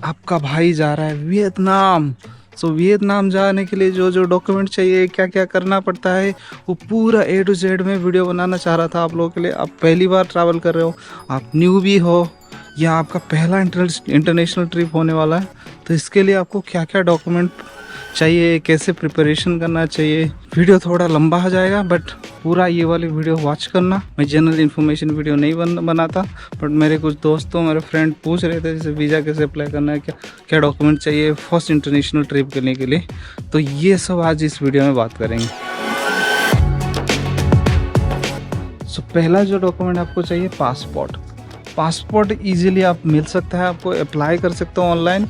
आपका भाई जा रहा है वियतनाम। सो वियतनाम जाने के लिए जो जो डॉक्यूमेंट चाहिए, क्या क्या करना पड़ता है, वो पूरा A to Z में वीडियो बनाना चाह रहा था आप लोगों के लिए। आप पहली बार ट्रैवल कर रहे हो, आप न्यू भी हो, या आपका पहला इंटरनेशनल ट्रिप होने वाला है, तो इसके लिए आपको क्या क्या डॉक्यूमेंट चाहिए, कैसे प्रिपरेशन करना चाहिए। वीडियो थोड़ा लंबा हो जाएगा, बट पूरा ये वाली वीडियो वॉच करना। मैं जनरल इन्फॉर्मेशन वीडियो नहीं बनाता, बट मेरे कुछ दोस्तों, मेरे फ्रेंड पूछ रहे थे जैसे वीज़ा कैसे अप्लाई करना है, क्या क्या डॉक्यूमेंट चाहिए फर्स्ट इंटरनेशनल ट्रिप करने के लिए। तो ये सब आज इस वीडियो में बात करेंगे। सो पहला जो डॉक्यूमेंट आपको चाहिए, पासपोर्ट। पासपोर्ट इजीली आप मिल सकता है, आपको अप्लाई कर सकते हो ऑनलाइन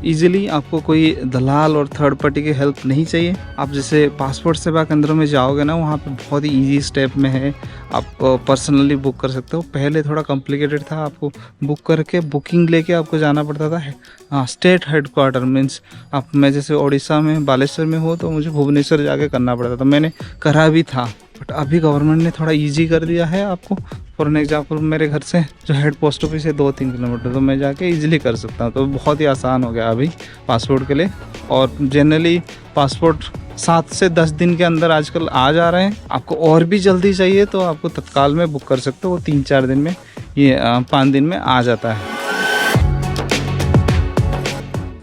इजीली। आपको कोई दलाल और थर्ड पार्टी की हेल्प नहीं चाहिए। आप जैसे पासपोर्ट सेवा केंद्र में जाओगे ना, वहाँ पे बहुत ही इजी स्टेप में है, आप पर्सनली बुक कर सकते हो। पहले थोड़ा कॉम्प्लिकेटेड था, आपको बुक करके बुकिंग लेके आपको जाना पड़ता था। हाँ, स्टेट हेडक्वार्टर मीन्स आप, मैं जैसे उड़ीसा में बालेश्वर में हूँ, तो मुझे भुवनेश्वर जाके करना पड़ता था। मैंने करा भी था, बट अभी गवर्नमेंट ने थोड़ा ईजी कर दिया है आपको। फॉर एन एग्जाम्पल, मेरे घर से जो हेड पोस्ट ऑफिस है 2-3 किलोमीटर, तो मैं जाके इजीली कर सकता हूँ। तो बहुत ही आसान हो गया अभी पासपोर्ट के लिए। और जनरली पासपोर्ट 7 से 10 दिन के अंदर आजकल आ जा रहे हैं। आपको और भी जल्दी चाहिए तो आपको तत्काल में बुक कर सकते हो, वो 3-4 दिन में, ये 5 दिन में आ जाता है।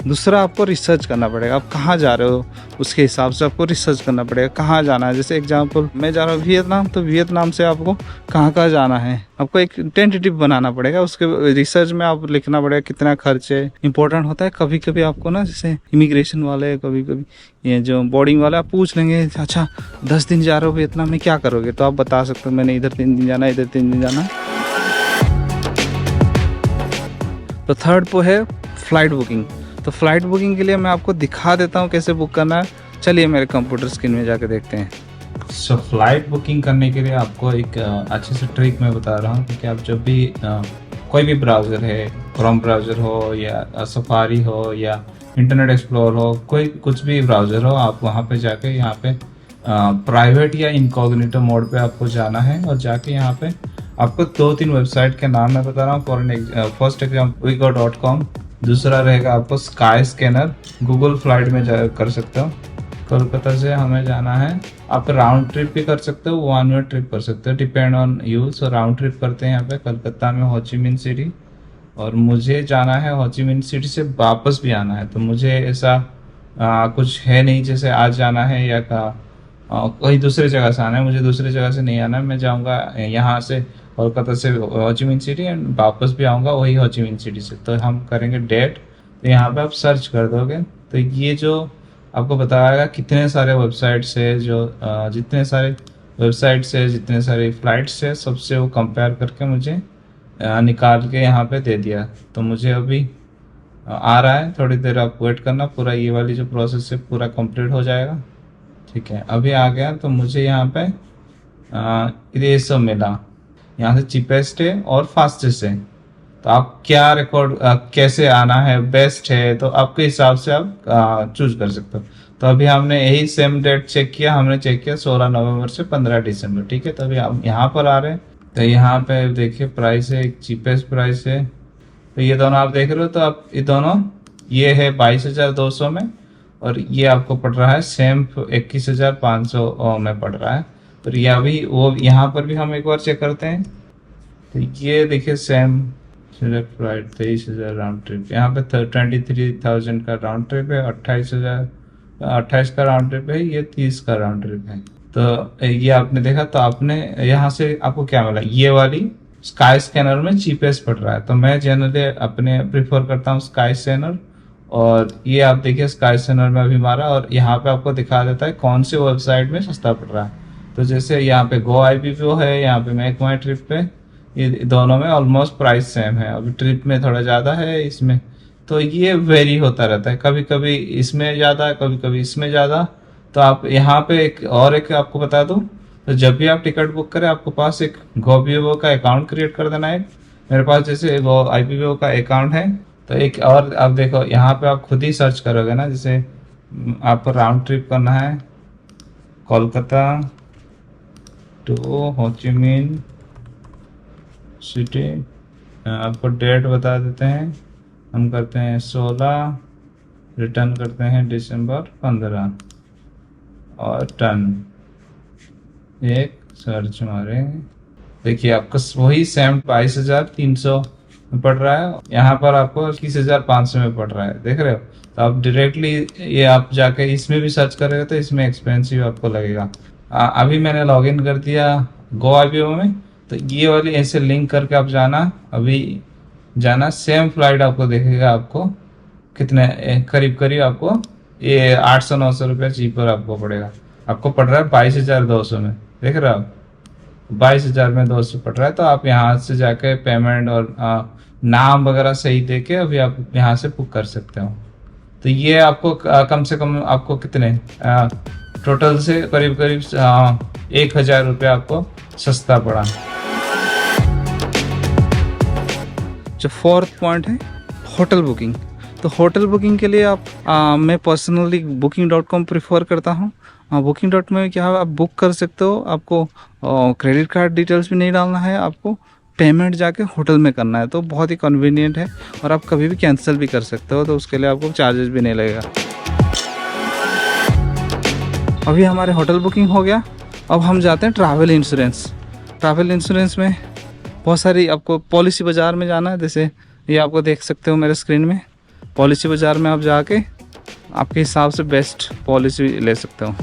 दूसरा, आपको रिसर्च करना पड़ेगा। आप कहाँ जा रहे हो उसके हिसाब से आपको रिसर्च करना पड़ेगा, कहाँ जाना है। जैसे एग्जांपल, मैं जा रहा हूँ वियतनाम, तो वियतनाम से आपको कहाँ कहाँ जाना है, आपको एक टेंटेटिव बनाना पड़ेगा। उसके रिसर्च में आप लिखना पड़ेगा कितना खर्च है। इंपॉर्टेंट होता है कभी कभी आपको ना, जैसे इमिग्रेशन वाले, कभी कभी ये जो बोर्डिंग वाले, आप पूछ लेंगे अच्छा 10 दिन जा रहे हो वियतनाम में, क्या करोगे, तो आप बता सकते हो मैंने इधर 3 दिन जाना है, इधर 3 दिन जाना है। तो थर्ड वो है फ़्लाइट बुकिंग। तो फ़्लाइट बुकिंग के लिए मैं आपको दिखा देता हूँ कैसे बुक करना है। चलिए मेरे कंप्यूटर स्क्रीन में जाके देखते हैं। सो फ्लाइट बुकिंग करने के लिए आपको एक अच्छे से ट्रिक मैं बता रहा हूँ, क्योंकि आप जब भी कोई भी ब्राउज़र है, क्रोम ब्राउज़र हो या सफारी हो या इंटरनेट एक्सप्लोर हो, कोई कुछ भी ब्राउज़र हो, आप वहाँ पे जाके यहाँ पे प्राइवेट या इनकॉग्निटो मोड पे आपको जाना है। और जाके यहाँ पे आपको 2-3 वेबसाइट के नाम मैं बता रहा हूँ। फर्स्ट एग्जाम्पल wigo.com, दूसरा रहेगा आपको स्काई स्कैनर। गूगल फ्लाइट में जा कर सकते हो। कोलकाता से हमें जाना है, आप राउंड ट्रिप भी कर सकते हो, 1 वे ट्रिप कर सकते हो, depend on you. So round trip करते हैं यहाँ पे कलकत्ता में हो ची मिन सिटी, और मुझे जाना है हो ची मिन सिटी से वापस भी आना है। तो मुझे ऐसा कुछ है नहीं जैसे आज जाना है या कहीं दूसरे जगह से आना है। मुझे दूसरी जगह से नहीं आना है, मैं जाऊँगा यहाँ से कोलकाता से हो ची मिन सिटी एंड वापस भी आऊँगा वही हो ची मिन सिटी से। तो हम करेंगे डेट, तो यहाँ पे आप सर्च कर दोगे तो ये जो आपको बताएगा कितने सारे वेबसाइट्स है, जो जितने सारे वेबसाइट्स है, जितने सारे फ्लाइट्स है, सबसे वो कंपेयर करके मुझे निकाल के यहाँ पे दे दिया। तो मुझे अभी आ रहा है, थोड़ी देर आप वेट करना, पूरा ये वाली जो प्रोसेस है पूरा कंप्लीट हो जाएगा। ठीक है, अभी आ गया। तो मुझे यहाँ पे ये सब मिला, यहाँ से चीपेस्ट है और फास्टेस्ट है। तो आप क्या रिकॉर्ड कैसे आना है, बेस्ट है, तो आपके हिसाब से आप चूज कर सकते हो। तो अभी हमने यही सेम डेट चेक किया, हमने चेक किया 16 नवंबर से 15 दिसंबर। ठीक है, तो अभी हम यहाँ पर आ रहे हैं। तो यहाँ पे देखिए प्राइस है, एक चीपेस्ट प्राइस है। तो ये दोनों आप देख रहे हो, तो आप ये दोनों, ये है 22,200 में, और ये आपको पड़ रहा है सेम 21,500 में पड़ रहा है। तो ये अभी वो यहाँ पर भी हम एक बार चेक करते हैं। तो ये देखिए same select flight 23,000 round trip, यहाँ पे 23,000 का राउंड ट्रिप है, 28 का राउंड ट्रिप है, ये 30 का राउंड ट्रिप है। तो ये आपने देखा, तो आपने यहाँ से आपको क्या मिला, ये वाली स्काई स्कैनर में चीपेस्ट पड़ रहा है। तो मैं जनरली अपने प्रिफर करता हूँ स्काई स्कैनर। और ये आप देखिए स्काई स्कैनर में अभी मारा, और यहाँ पे आपको दिखा देता है कौन सी वेबसाइट में सस्ता पड़ रहा है। तो जैसे यहाँ पे गो IPPO है, यहाँ पे मेक माई ट्रिप पे, ये दोनों में ऑलमोस्ट प्राइस सेम है। अभी ट्रिप में थोड़ा ज़्यादा है इसमें, तो ये वेरी होता रहता है, कभी कभी इसमें ज़्यादा, कभी कभी इसमें ज़्यादा। तो आप यहाँ पे एक आपको बता दूँ, तो जब भी आप टिकट बुक करें, आपको पास एक GoIPPO का अकाउंट क्रिएट कर देना है। मेरे पास जैसे GoIPPO का अकाउंट है। तो एक और आप देखो, यहाँ पे आप खुद ही सर्च करोगे ना, जैसे आपको राउंड ट्रिप करना है कोलकाता टू हो ची मिन सिटी, आपको डेट बता देते हैं हम करते हैं 16, रिटर्न करते हैं दिसंबर 15 और टर्न एक सर्च मारे। देखिए आपको वही सेम 22,300 में पड़ रहा है, यहाँ पर आपको 21,500 में पड़ रहा है, देख रहे हो। तो आप डायरेक्टली ये आप जाके इसमें भी सर्च करेंगे तो इसमें एक्सपेंसिव आपको लगेगा। अभी मैंने लॉगिन कर दिया GoIBO में, तो ये वाली ऐसे लिंक करके आप जाना, अभी जाना, सेम फ्लाइट आपको देखेगा, आपको कितने करीब करीब आपको ये 800-900 रुपया चीपर आपको पड़ेगा। आपको पड़ रहा है 22,200 में, देख रहे हो आप, 22,000 में 200 पड़ रहा है। तो आप यहाँ से जाके पेमेंट और नाम वगैरह सही दे के अभी आप यहाँ से बुक कर सकते हो। तो ये आपको कम से कम आपको कितने टोटल से करीब करीब 1,000 रुपया आपको सस्ता पड़ा। जो फोर्थ पॉइंट है होटल बुकिंग। तो होटल बुकिंग के लिए आप मैं पर्सनली booking.com प्रेफर करता हूँ। booking.com में क्या है, आप बुक कर सकते हो, आपको क्रेडिट कार्ड डिटेल्स भी नहीं डालना है, आपको पेमेंट जाके होटल में करना है, तो बहुत ही कन्वीनियंट है और आप कभी भी कैंसिल भी कर सकते हो, तो उसके लिए आपको चार्जेस भी नहीं लगेगा। अभी हमारे होटल बुकिंग हो गया, अब हम जाते हैं ट्रैवल इंश्योरेंस। ट्रैवल इंश्योरेंस में बहुत सारी आपको पॉलिसी बाज़ार में जाना है, जैसे ये आपको देख सकते हो मेरे स्क्रीन में। पॉलिसी बाज़ार में आप जाके आपके हिसाब से बेस्ट पॉलिसी ले सकते हो।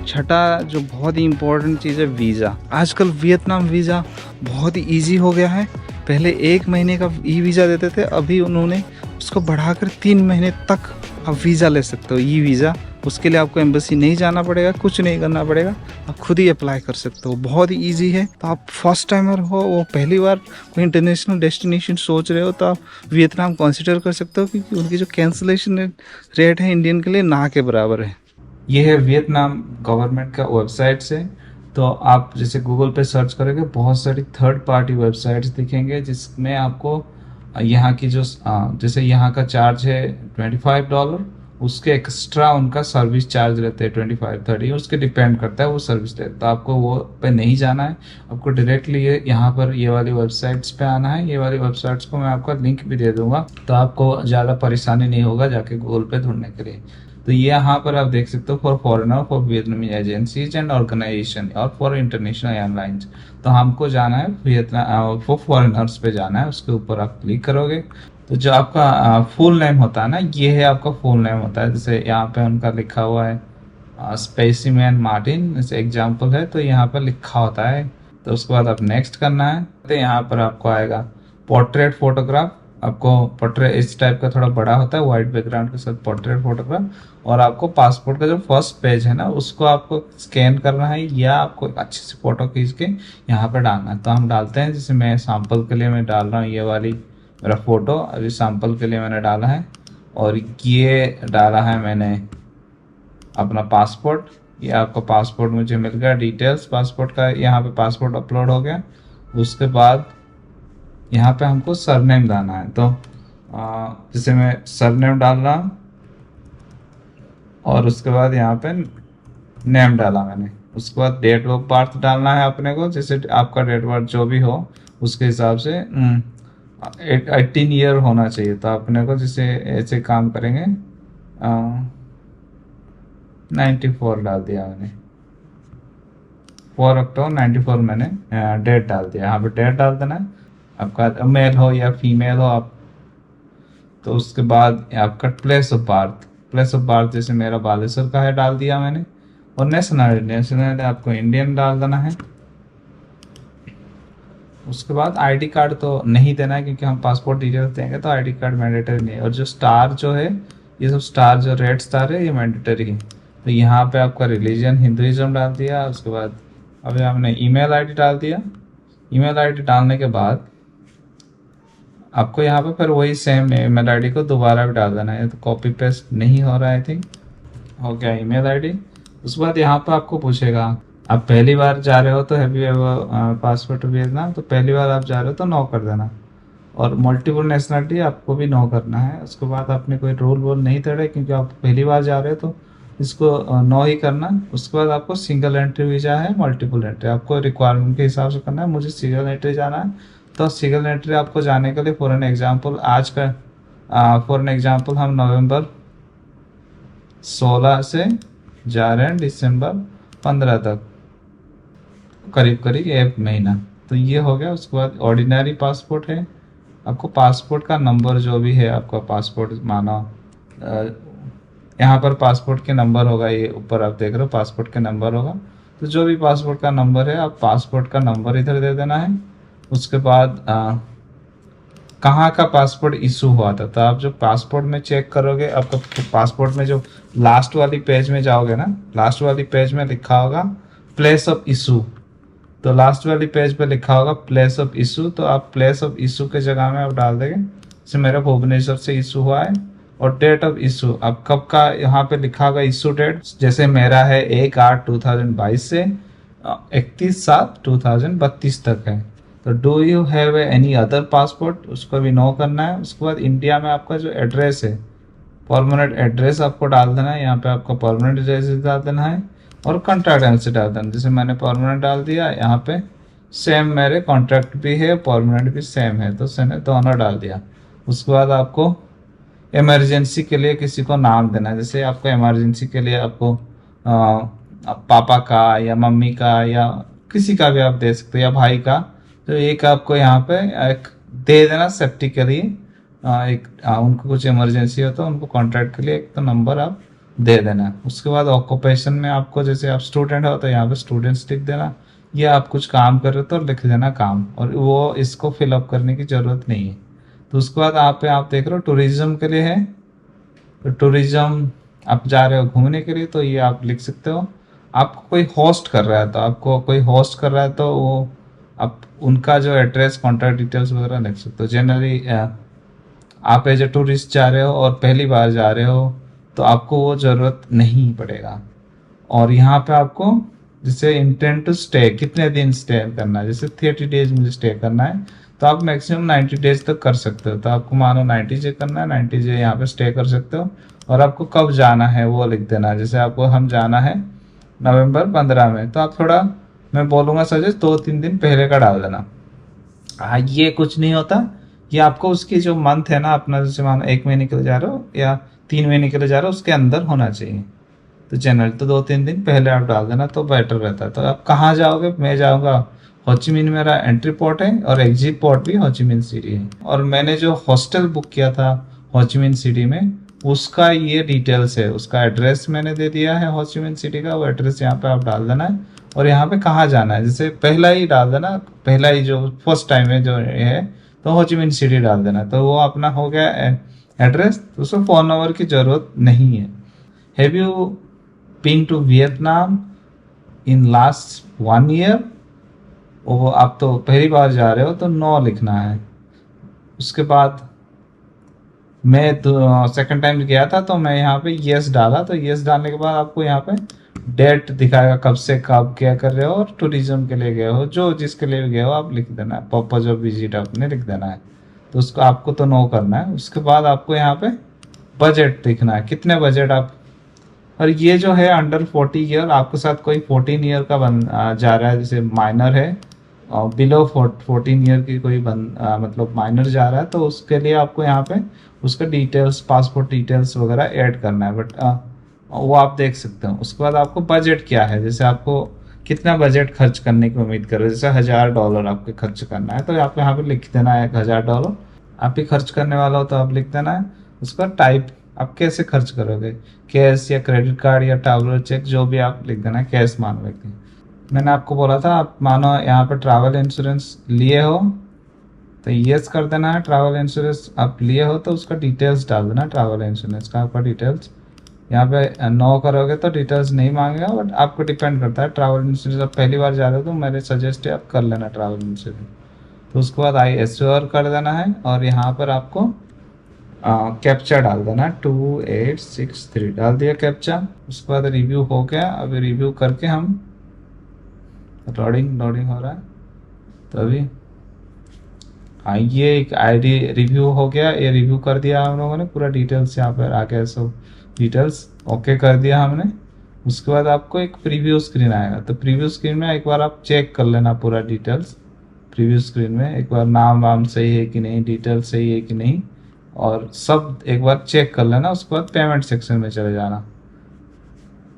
छठा जो बहुत ही इम्पोर्टेंट चीज़ है, वीज़ा। आजकल वियतनाम वीज़ा बहुत ही ईजी हो गया है। पहले 1 महीने का ई वीज़ा देते थे, अभी उन्होंने उसको बढ़ाकर 3 महीने तक आप वीज़ा ले सकते हो, ई वीज़ा। उसके लिए आपको एम्बेसी नहीं जाना पड़ेगा, कुछ नहीं करना पड़ेगा, आप खुद ही अप्लाई कर सकते हो, बहुत ही ईजी है। तो आप फर्स्ट टाइमर हो, वो पहली बार कोई इंटरनेशनल डेस्टिनेशन सोच रहे हो, तो आप वियतनाम कंसिडर कर सकते हो, क्योंकि उनकी जो कैंसिलेशन रेट है इंडियन के लिए ना के बराबर है। ये है वियतनाम गवर्नमेंट का वेबसाइट से। तो आप जैसे गूगल पे सर्च करोगे, बहुत सारी थर्ड पार्टी वेबसाइट्स दिखेंगे, जिसमें आपको यहाँ की जो जैसे यहाँ का चार्ज है $25, उसके एक्स्ट्रा उनका सर्विस चार्ज रहते हैं 25-30, उसके डिपेंड करता है वो सर्विस रहता है। तो आपको वो पे नहीं जाना है, आपको डायरेक्टली ये यहाँ पर ये वाली वेबसाइट्स पे आना है। ये वाली वेबसाइट्स को मैं आपका लिंक भी दे दूंगा, तो आपको ज़्यादा परेशानी नहीं होगा जाके गूगल पे ढूंढने के लिए। तो ये यहाँ पर आप देख सकते हो, for foreigner, for Vietnamese agencies and organization और फॉर इंटरनेशनल एयरलाइंस। तो हमको जाना है वियतनाम, फॉर फॉरेनर्स पे जाना है, उसके ऊपर आप क्लिक करोगे। तो जो आपका फुल नेम होता है ना, ये है आपका फुल नेम होता है। जैसे यहाँ पे उनका लिखा हुआ है स्पेसिमैन मार्टिन, जैसे एग्जाम्पल है, तो यहाँ पर लिखा होता है। तो उसके बाद आप नेक्स्ट करना है। तो यहाँ पर आपको आएगा पोर्ट्रेट फोटोग्राफ। आपको पोर्ट्रेट इस टाइप का थोड़ा बड़ा होता है, वाइट बैकग्राउंड के साथ पोर्ट्रेट फोटोग्राफ। और आपको पासपोर्ट का जो फर्स्ट पेज है ना, उसको आपको स्कैन करना है, या आपको अच्छे से फोटो खींच के यहाँ पे डालना है। तो हम डालते हैं, जैसे मैं सैंपल के लिए मैं डाल रहा हूँ ये वाली मेरा फोटो, अभी सैंपल के लिए मैंने डाला है। और ये डाला है मैंने अपना पासपोर्ट। ये आपका पासपोर्ट मुझे मिल गया, डिटेल्स पासपोर्ट का, यहाँ पे पासपोर्ट अपलोड हो गया। उसके बाद यहाँ पे हमको सरनेम डालना है। तो जैसे मैं सरनेम डाल रहा हूँ, और उसके बाद यहाँ पे नेम डाला मैंने। उसके बाद डेट ऑफ बर्थ डालना है अपने को, जैसे आपका डेट ऑफ बर्थ जो भी हो उसके हिसाब से 18 ईयर होना चाहिए। तो अपने को जैसे ऐसे काम करेंगे, 94 डाल दिया मैंने, 4 अक्टूबर 94 मैंने डेट डाल दिया। यहाँ पे डेट डाल देना है, आपका मेल हो या फीमेल हो आप। तो उसके बाद आपका place of birth, place of birth जैसे मेरा बालेश्वर का है, डाल दिया मैंने। और नेशनलिटी आपको इंडियन डाल देना है। उसके बाद आईडी कार्ड तो नहीं देना है, क्योंकि हम पासपोर्ट डिटेल्स देंगे, तो आईडी कार्ड मैंडेटरी नहीं है। और जो स्टार जो है, ये सब स्टार जो रेड स्टार है, ये मैंडेटरी है। तो यहाँ पे आपका रिलीजन हिंदुइज्म डाल दिया। उसके बाद अभी हमने ईमेल आईडी डाल दिया। ईमेल आईडी डालने के बाद आपको यहाँ पे फिर वही सेम ईमेल आईडी को दोबारा भी डाल देना है। तो कॉपी पेस्ट नहीं हो रहा है, आई थिंक हो गया ईमेल आईडी। उसके बाद यहाँ पे आपको पूछेगा, आप पहली बार जा रहे हो तो have you ever passport Vietnam, तो पहली बार आप जा रहे हो तो नो कर देना। और मल्टीपल नेशनलिटी आपको भी नो करना है। उसके बाद आपने कोई रूल वोल नहीं तोड़े, क्योंकि आप पहली बार जा रहे हो तो इसको नो ही करना। उसके बाद आपको सिंगल एंट्री वीज़ा है, मल्टीपल एंट्री आपको रिक्वायरमेंट के हिसाब से करना है। मुझे सिंगल एंट्री जाना है, तो सिंगल एंट्री आपको जाने के लिए फॉर एन एग्जांपल हम नवंबर 16 से जा रहे हैं दिसंबर 15 तक, करीब करीब 1 महीना। तो ये हो गया। उसके बाद ऑर्डिनरी पासपोर्ट है। आपको पासपोर्ट का नंबर जो भी है, आपका पासपोर्ट मानो यहाँ पर पासपोर्ट के नंबर होगा, ये ऊपर आप देख रहे हो पासपोर्ट के नंबर होगा। तो जो भी पासपोर्ट का नंबर है, आप पासपोर्ट का नंबर इधर दे देना है। उसके बाद कहाँ का पासपोर्ट इशू हुआ था, तो आप जो पासपोर्ट में चेक करोगे, आपका पासपोर्ट में जो लास्ट वाली पेज में जाओगे ना, लास्ट वाली पेज में लिखा होगा प्लेस ऑफ इशू। तो लास्ट वाली पेज पे लिखा होगा प्लेस ऑफ इशू, तो आप प्लेस ऑफ इशू के जगह में आप डाल देंगे जैसे मेरा भुवनेश्वर से इशू हुआ है। और डेट ऑफ इशू अब कब का यहाँ पे लिखा होगा इशू डेट, जैसे मेरा है 1/8/2022 से 31/7/2032 तक है। तो do you have any other passport, उसको भी नो करना है। उसके बाद इंडिया में आपका जो एड्रेस है, परमानेंट एड्रेस आपको डाल देना है। यहाँ पे आपका परमानेंट एड्रेस डाल देना है और कॉन्ट्रैक्ट एड्रेस डाल देना। जैसे मैंने परमानेंट डाल दिया, यहाँ पे सेम मेरे कॉन्ट्रैक्ट भी है, परमानेंट भी सेम है, तो मैंने दोनों डाल दिया। उसके बाद आपको इमरजेंसी के लिए किसी को नाम देना है। जैसे आपको इमरजेंसी के लिए आपको पापा का या मम्मी का या किसी का भी आप दे सकते हो, या भाई का। तो एक आपको यहाँ पे एक दे देना सेफ्टी के लिए, उनको कुछ इमरजेंसी हो तो उनको कॉन्ट्रैक्ट के लिए एक तो नंबर आप दे देना। उसके बाद ऑक्यूपेशन में आपको, जैसे आप स्टूडेंट हो तो यहाँ पे स्टूडेंट्स लिख देना, या आप कुछ काम कर रहे हो तो लिख देना काम, और वो इसको फिलअप करने की ज़रूरत नहीं है। तो उसके बाद आप देख रहे हो टूरिज्म के लिए है, तो टूरिज्म आप जा रहे हो घूमने के लिए, तो ये आप लिख सकते हो। आपको कोई होस्ट कर रहा है, तो आपको कोई होस्ट कर रहा है तो वो आप उनका जो एड्रेस, कॉन्टैक्ट डिटेल्स वगैरह लिख सकते हो। जनरली आप एज ए टूरिस्ट जा रहे हो और पहली बार जा रहे हो तो आपको वो ज़रूरत नहीं पड़ेगा। और यहाँ पे आपको जैसे इंटेंट टू स्टे, कितने दिन स्टे करना है, जैसे 30 डेज मुझे स्टे करना है तो आप मैक्सिमम 90 डेज तक कर सकते हो। तो आपको मानो 90 डे करना है, 90 डे यहाँ पे स्टे कर सकते हो। और आपको कब जाना है वो लिख देना है। जैसे आपको हम जाना है नवंबर 15 में, तो आप थोड़ा, मैं बोलूँगा सजेस्ट 2-3 दिन पहले का डाल देना। ये कुछ नहीं होता, ये आपको उसकी जो मंथ है ना अपना, जैसे मानो 1 महीने के लिए जा रहे हो या 3 महीने के लिए जा रहे हो, उसके अंदर होना चाहिए। तो जनरल तो 2-3 दिन पहले आप डाल देना तो बेटर रहता है। तो आप कहाँ जाओगे, मैं जाऊँगा होचिमिन, मेरा एंट्री पोर्ट है, और एग्जिट पोर्ट भी होचिमिन सिटी है। और मैंने जो हॉस्टल बुक किया था होचिमिन सिटी में, उसका ये डिटेल्स है, उसका एड्रेस मैंने दे दिया है होचिमिन सिटी का, वो एड्रेस यहाँ पे आप डाल देना है। और यहाँ पे कहाँ जाना है, जैसे पहला ही डाल देना, पहला ही जो फर्स्ट टाइम है जो है, तो होचिमिन सिटी डाल देना। तो वो अपना हो गया एड्रेस, तो उसको फ़ोन नंबर की ज़रूरत नहीं है। Have you been to Vietnam in last 1 year, वो आप तो पहली बार जा रहे हो तो नो लिखना है। उसके बाद मैं तो सेकंड टाइम गया था तो मैं यहाँ पे यस डाला, तो यस डालने के बाद आपको यहाँ पे डेट दिखाएगा कब से कब क्या कर रहे हो, और टूरिज्म के लिए गए हो, जो जिसके लिए भी गए हो आप लिख देना है, पर्पज ऑफ विजिट आपने लिख देना है। तो उसको आपको तो नो करना है। उसके बाद आपको यहाँ पे बजट दिखना है, कितने बजट आप, और ये जो है अंडर 40 ईयर, आपके साथ कोई 14 ईयर का जा रहा है, जैसे माइनर है, और बिलो 14 ईयर की कोई मतलब माइनर जा रहा है, तो उसके लिए आपको यहाँ पे उसका डिटेल्स, पासपोर्ट डिटेल्स वगैरह ऐड करना है। बट वो आप देख सकते हो। उसके बाद आपको बजट क्या है, जैसे आपको कितना बजट खर्च करने की उम्मीद कर रहे हो, जैसे $1000 आपको खर्च करना है, तो आपको यहाँ पे लिख देना है $1000 आप ही खर्च करने वाला हो, तो आप लिख देना है। उसका टाइप आप कैसे खर्च करोगे, कैश या क्रेडिट कार्ड या ट्रैवलर चेक, जो भी आप लिख देना है, कैश मान लेते। मैंने आपको बोला था, आप मानो यहाँ पे ट्रैवल इंश्योरेंस लिए हो तो यस कर देना है। ट्रैवल इंश्योरेंस आप लिए हो तो उसका डिटेल्स डाल देना, ट्रैवल इंश्योरेंस का आपका डिटेल्स। यहाँ पे नो करोगे तो डिटेल्स नहीं मांगेगा, बट आपको डिपेंड करता है। ट्रैवल इंश्योरेंस आप पहली बार जा रहे हो तो मेरे सजेस्ट है आप कर लेना ट्रैवल इंश्योरेंस। तो उसके बाद आई एश्योर कर देना है, और यहाँ पर आपको कैप्चा डाल देना, 2863 डाल दिया कैप्चा। उसके बाद रिव्यू हो गया। अभी रिव्यू करके हम लोडिंग हो रहा है, तो अभी ये एक आईडी रिव्यू हो गया, ये रिव्यू कर दिया हम लोगों ने, पूरा डिटेल्स यहाँ पर आ गया, सब डिटेल्स ओके कर दिया हमने। उसके बाद आपको एक प्रीव्यू स्क्रीन आएगा, तो प्रीव्यू स्क्रीन में एक बार आप चेक कर लेना पूरा डिटेल्स, प्रीव्यू स्क्रीन में एक बार नाम वाम सही है कि नहीं, डिटेल सही है कि नहीं, और सब एक बार चेक कर लेना। उसके बाद पेमेंट सेक्शन में चले जाना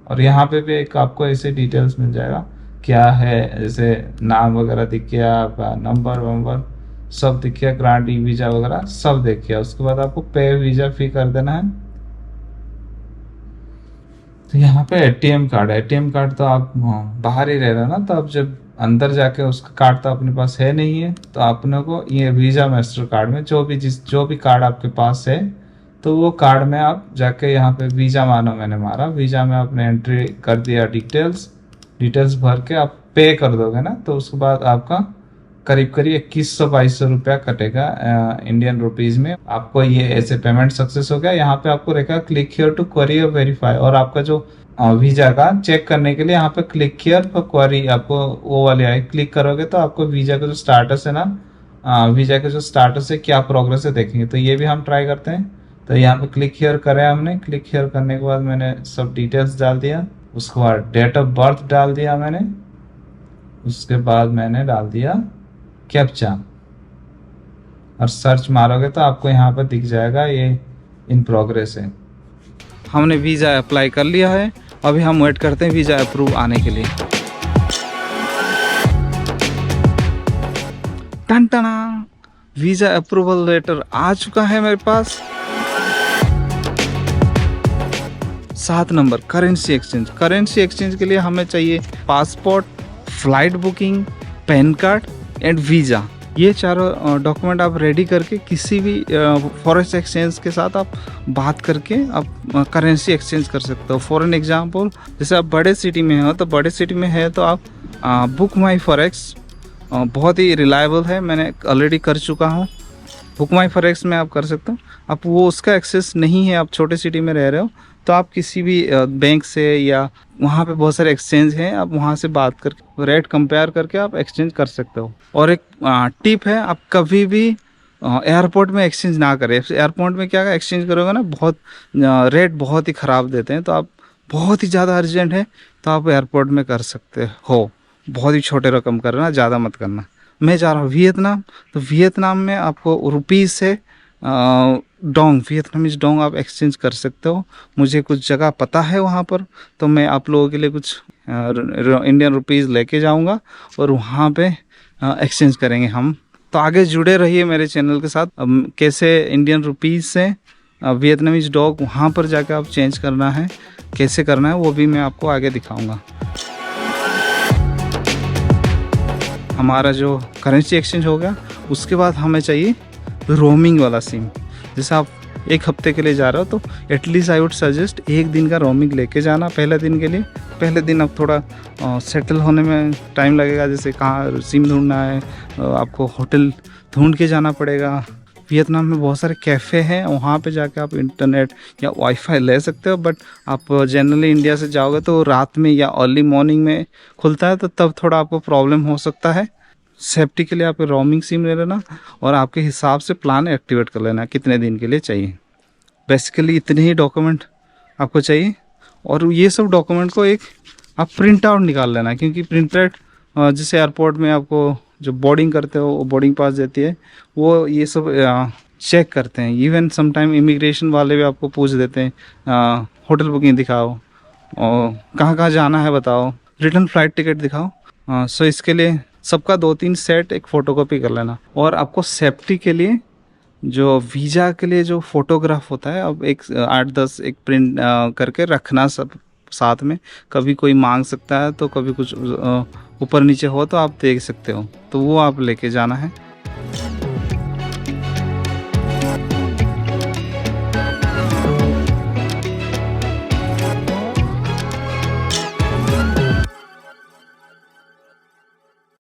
और यहाँ पे भी एक आपको ऐसे डिटेल्स मिल जाएगा क्या है, जैसे नाम वगैरह दिख गया, आपका नंबर वंबर सब दिख गया, ग्रांट ई वीज़ा वगैरह सब दिख गया। उसके बाद आपको पे वीज़ा फी कर देना है। तो यहाँ पे एटीएम कार्ड, एटीएम कार्ड तो आप बाहर ही रह रहे हो ना, तो आप जब अंदर जाके उसका कार्ड तो अपने पास है नहीं है, तो अपने को ये वीज़ा मास्टर कार्ड में जो भी कार्ड आपके पास है, तो वो कार्ड में आप जाके यहाँ पे वीज़ा मानो, मैंने मारा, वीज़ा में आपने एंट्री कर दिया, डिटेल्स भर के आप पे कर दोगे ना, तो उसके बाद आपका करीब 2100-2200 रुपया कटेगा इंडियन रुपीज़ में। आपको ये ऐसे पेमेंट सक्सेस हो गया। यहाँ पे आपको रहेगा क्लिक हियर टू क्वेरी और वेरीफाई, और आपका जो वीज़ा का चेक करने के लिए यहाँ पे क्लिक हियर फॉर क्वेरी आपको वो वाले आए, क्लिक करोगे तो आपको वीज़ा का जो स्टाटस है ना, वीज़ा का जो स्टाटस है, क्या प्रोग्रेस है देखेंगे। तो ये भी हम ट्राई करते हैं। तो यहाँ पे क्लिक हियर करें हमने, क्लिक हियर करने के बाद मैंने सब डिटेल्स डाल दिया, उसके बाद डेट ऑफ बर्थ डाल दिया मैंने, उसके बाद मैंने डाल दिया कैप्चा, और सर्च मारोगे तो आपको यहाँ पर दिख जाएगा ये इन प्रोग्रेस है। हमने वीज़ा अप्लाई कर लिया है, अभी हम वेट करते हैं वीज़ा अप्रूव आने के लिए। टन टना, वीज़ा अप्रूवल लेटर आ चुका है मेरे पास। 7 number currency exchange. Currency exchange के लिए हमें चाहिए passport, flight booking, pan card and visa. ये चारों डॉक्यूमेंट आप रेडी करके किसी भी फॉरेक्स एक्सचेंज के साथ आप बात करके आप करेंसी एक्सचेंज कर सकते हो। फॉर एन एग्जांपल, जैसे आप बड़े सिटी में हो, तो बड़े सिटी में है तो आप बुक माई फॉरेक्स बहुत ही रिलायबल है, मैंने ऑलरेडी कर चुका हूँ। बुक माई फॉरेक्स में आप कर सकते हो। आप वो उसका एक्सेस नहीं है, आप छोटे सिटी में रह रहे हो, तो आप किसी भी बैंक से या वहाँ पे बहुत सारे एक्सचेंज हैं, आप वहाँ से बात करके रेट कंपेयर करके आप एक्सचेंज कर सकते हो। और एक टिप है, आप कभी भी एयरपोर्ट में एक्सचेंज ना करें। एयरपोर्ट में क्या एक्सचेंज करोगे ना, बहुत रेट बहुत ही ख़राब देते हैं। तो आप बहुत ही ज़्यादा अर्जेंट है तो आप एयरपोर्ट में कर सकते हो। बहुत ही छोटे रकम करना, ज़्यादा मत करना। मैं जा रहा हूँ वियतनाम, तो वियतनाम में आपको रुपीज़ से डोंग, वियतनामीज डोंग आप एक्सचेंज कर सकते हो। मुझे कुछ जगह पता है वहाँ पर, तो मैं आप लोगों के लिए कुछ इंडियन रुपीज़ लेके जाऊँगा और वहाँ पे एक्सचेंज करेंगे हम। तो आगे जुड़े रहिए मेरे चैनल के साथ। कैसे इंडियन रुपीज़ से वियतनामीज डॉग वहाँ पर जाकर आप चेंज करना है, कैसे करना है, वो भी मैं आपको आगे दिखाऊँगा। हमारा जो करेंसी एक्सचेंज हो गया, उसके बाद हमें चाहिए रोमिंग वाला सिम। जैसे आप 1 हफ्ते के लिए जा रहे हो तो एटलीस्ट आई वुड सजेस्ट 1 दिन का रोमिंग लेके जाना पहले दिन के लिए। पहले दिन अब थोड़ा सेटल होने में टाइम लगेगा, जैसे कहाँ सिम ढूंढना है, आपको होटल ढूंढ के जाना पड़ेगा। वियतनाम में बहुत सारे कैफ़े हैं, वहाँ पे जाके आप इंटरनेट या वाईफाई ले सकते हो, बट आप जनरली इंडिया से जाओगे तो रात में या अर्ली मॉर्निंग में खुलता है, तो तब थोड़ा आपको प्रॉब्लम हो सकता है। सेफ्टी के लिए आप रोमिंग सिम ले लेना और आपके हिसाब से प्लान एक्टिवेट कर लेना कितने दिन के लिए चाहिए। बेसिकली इतने ही डॉक्यूमेंट आपको चाहिए, और ये सब डॉक्यूमेंट को एक आप प्रिंट आउट निकाल लेना, क्योंकि प्रिंट आउट जैसे एयरपोर्ट में आपको जो बोर्डिंग करते हो, वो बोर्डिंग पास देती है, वो ये सब चेक करते हैं। इवन समटाइम इमिग्रेशन वाले भी आपको पूछ देते हैं होटल बुकिंग दिखाओ और कहाँ कहाँ जाना है बताओ, रिटर्न फ्लाइट टिकट दिखाओ। सो इसके लिए सबका 2-3 सेट एक फ़ोटोकॉपी कर लेना। और आपको सेफ्टी के लिए जो वीज़ा के लिए जो फ़ोटोग्राफ होता है, अब एक 8-10 एक प्रिंट करके रखना सब साथ में। कभी कोई मांग सकता है, तो कभी कुछ ऊपर नीचे हो तो आप देख सकते हो, तो वो आप लेके जाना है।